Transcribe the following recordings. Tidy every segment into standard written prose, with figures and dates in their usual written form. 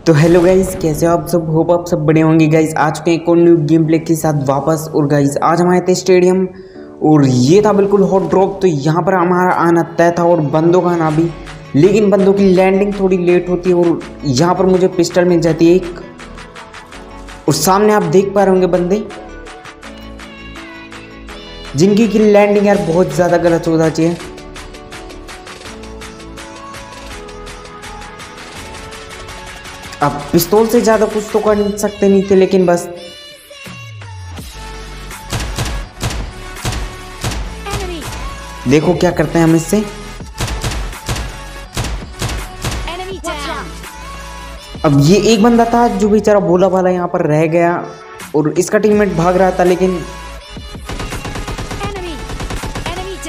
तो hello guys, कैसे हो आप सब। होप आप सब बड़े होंगे। गाइस आ चुके हैं एक और न्यू गेम प्ले के साथ वापस। और गाइस आज हम आए थे स्टेडियम और ये था बिल्कुल हॉट ड्रॉप। तो यहाँ पर हमारा आना तय था और बंदों का आना भी, लेकिन बंदों की लैंडिंग थोड़ी लेट होती है और यहाँ पर मुझे पिस्टल मिल जाती है एक। और सामने आप देख पा रहे होंगे बंदे जिनकी की लैंडिंग यार बहुत ज़्यादा गलत हो जाती है। अब पिस्तौल से ज़्यादा कुछ तो कर सकते नहीं थे, लेकिन बस देखो क्या करते हैं हम इससे। अब ये एक बंदा था जो बेचारा भोला भाला यहाँ पर रह गया और इसका टीममेट भाग रहा था, लेकिन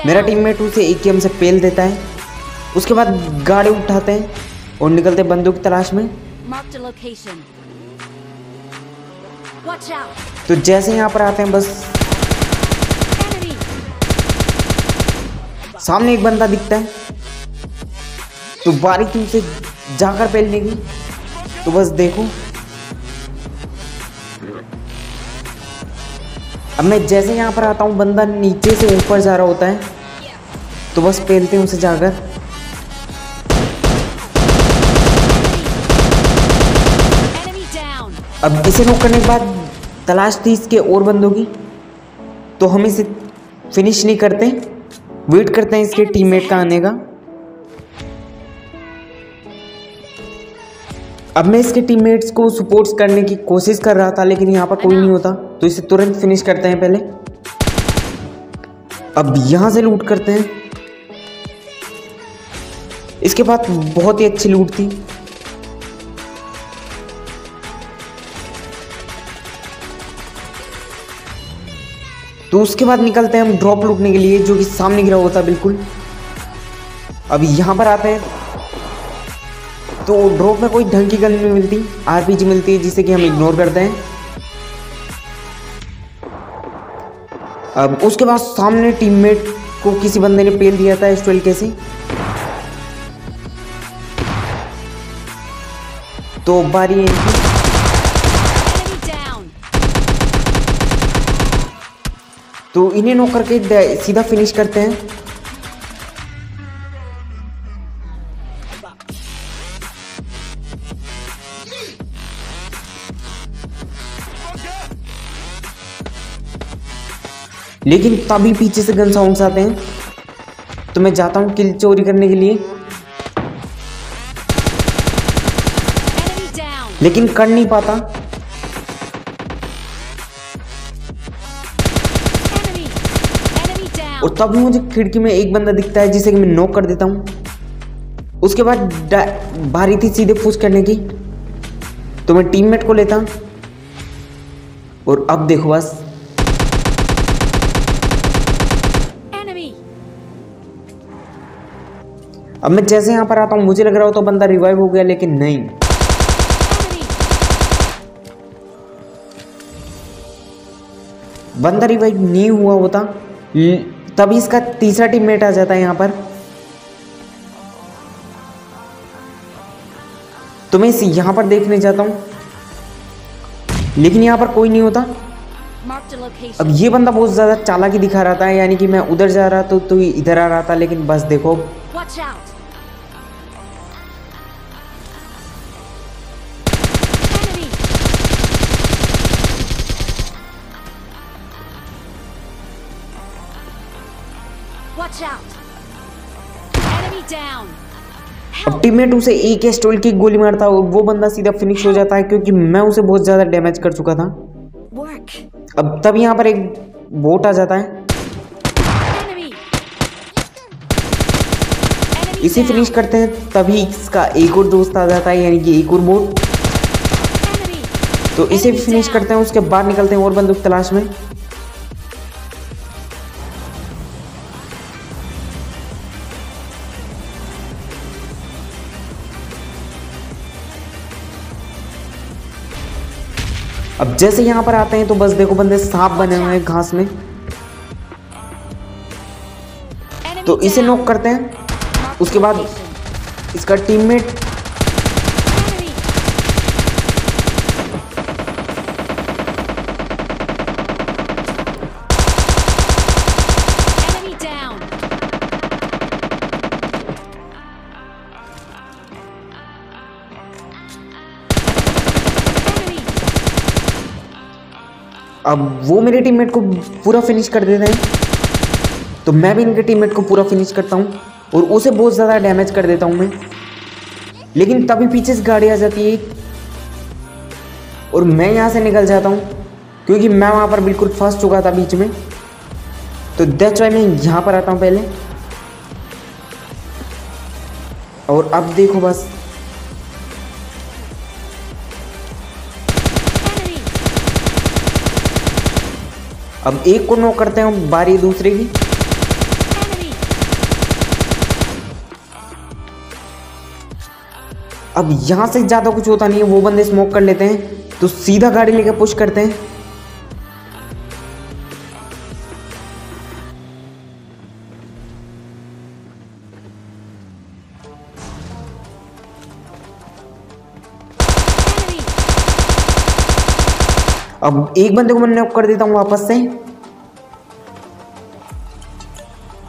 मेरा टीममेट उसे AKM से पेल देता है। उसके बाद गाड़ी उठाते हैं और निकलते बंदूक की तलाश में। तो जैसे यहाँ पर आते हैं बस सामने एक बंदा दिखता है, तो बारी थी उसे जाकर पेलने की। तो बस देखो अब मैं जैसे यहाँ पर आता हूँ बंदा नीचे से ऊपर जा रहा होता है, तो बस पेलते हैं उसे जाकर। अब इसे नॉक करने के बाद तलाश थी इसके और बंदों की, तो हम इसे फिनिश नहीं करते, वेट करते हैं इसके टीममेट का आने का। अब मैं इसके टीममेट्स को सपोर्ट करने की कोशिश कर रहा था, लेकिन यहाँ पर कोई नहीं होता, तो इसे तुरंत फिनिश करते हैं पहले। अब यहाँ से लूट करते हैं। इसके बाद बहुत ही अच्छी लूट थी। तो उसके बाद निकलते हैं हम ड्रॉप लूटने के लिए, जो कि सामने गिरा होता है बिल्कुल। अब यहाँ पर आते हैं तो ड्रॉप में कोई ढंग की गन नहीं मिलती, RPG मिलती है, जिसे कि हम इग्नोर करते हैं। अब उसके बाद सामने टीममेट को किसी बंदे ने पेल दिया था S12 से। तो बारी है इनकी। तो इन्हें नॉक करके सीधा फिनिश करते हैं। लेकिन तभी पीछे से गन साउंड्स आते हैं, तो मैं जाता हूं किल चोरी करने के लिए, लेकिन कर नहीं पाता। और तभी मुझे खिड़की में एक बंदा दिखता है, जिसे कि मैं नॉक कर देता हूं। उसके बाद बारी थी सीधे पुश करने की, तो मैं टीममेट को लेता। और अब देखो बस अब मैं जैसे यहां पर आता हूं मुझे लग रहा हो तो बंदा रिवाइव हो गया, लेकिन नहीं। बंदा रिवाइव नहीं हुआ होता, तभी इसका तीसरा टीममेट आ जाता है यहाँ पर। तो मैं इसे यहाँ पर देखने जाता हूँ, लेकिन यहाँ पर कोई नहीं होता। अब ये बंदा बहुत ज़्यादा चालाकी दिखा रहा था, यानी कि मैं उधर जा रहा तो इधर आ रहा था, लेकिन बस देखो अब टीममेट उसे एक S12 की गोली मारता और वो बंदा सीधा फिनिश हो जाता है, क्योंकि मैं उसे बहुत ज्यादा डैमेज कर चुका था। अब तब यहाँ पर एक बोट आ जाता है, इसे फिनिश करते हैं। तभी इसका एक और दोस्त आ जाता है, यानी कि एक और बोट, तो इसे फिनिश करते हैं। उसके बाद निकलते हैं और बंदूक की तलाश में। अब जैसे यहाँ पर आते हैं तो बस देखो बंदे सांप बने हुए हैं घास में, तो इसे नॉक करते हैं। उसके बाद इसका टीममेट अब वो मेरे टीममेट को पूरा फिनिश कर देते हैं, तो मैं भी इनके टीममेट को पूरा फिनिश करता हूँ और उसे बहुत ज़्यादा डैमेज कर देता हूँ मैं। लेकिन तभी पीछे से गाड़ी आ जाती है और मैं यहाँ से निकल जाता हूँ, क्योंकि मैं वहाँ पर बिल्कुल फंस चुका था बीच में। तो दैट्स वाई मैं यहाँ पर आता हूँ पहले। और अब देखो बस, अब एक को नॉक करते हैं, बारी दूसरे की। अब यहाँ से ज़्यादा कुछ होता नहीं है, वो बंदे स्मोक कर लेते हैं, तो सीधा गाड़ी लेकर पुश करते हैं। अब एक बंदे को मैं नॉक कर देता हूँ वापस से,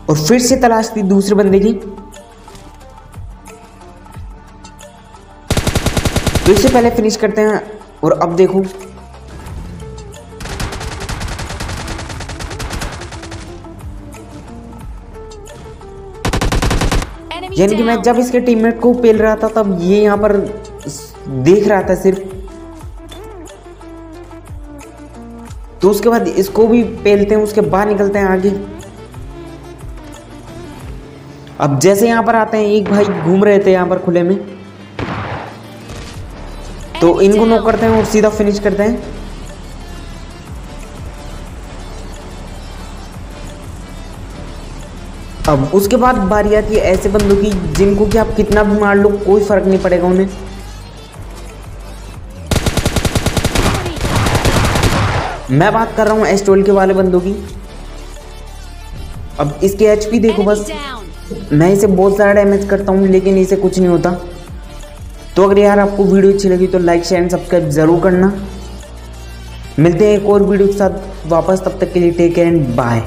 और फिर से तलाश थी दूसरे बंदे की। तो इससे पहले फिनिश करते हैं। और अब देखो, यानी कि मैं जब इसके टीममेट को पेल रहा था तब ये यहाँ पर देख रहा था सिर्फ। तो उसके बाद इसको भी पेलते हैं, उसके बाद निकलते हैं आगे। अब जैसे यहाँ पर आते हैं, एक भाई घूम रहे थे यहाँ पर खुले में, तो इनको नॉक करते हैं और सीधा फिनिश करते हैं। अब उसके बाद बारी आती है ऐसे बंदों की जिनको कि आप कितना भी मार लो कोई फर्क नहीं पड़ेगा उन्हें। मैं बात कर रहा हूँ S12 के वाले बंदों की। अब इसके HP देखो बस, मैं इसे बहुत सारा डैमेज करता हूँ लेकिन इसे कुछ नहीं होता। तो अगर यार आपको वीडियो अच्छी लगी तो लाइक शेयर एंड सब्सक्राइब ज़रूर करना। मिलते हैं एक और वीडियो के साथ वापस, तब तक के लिए टेक केयर एंड बाय।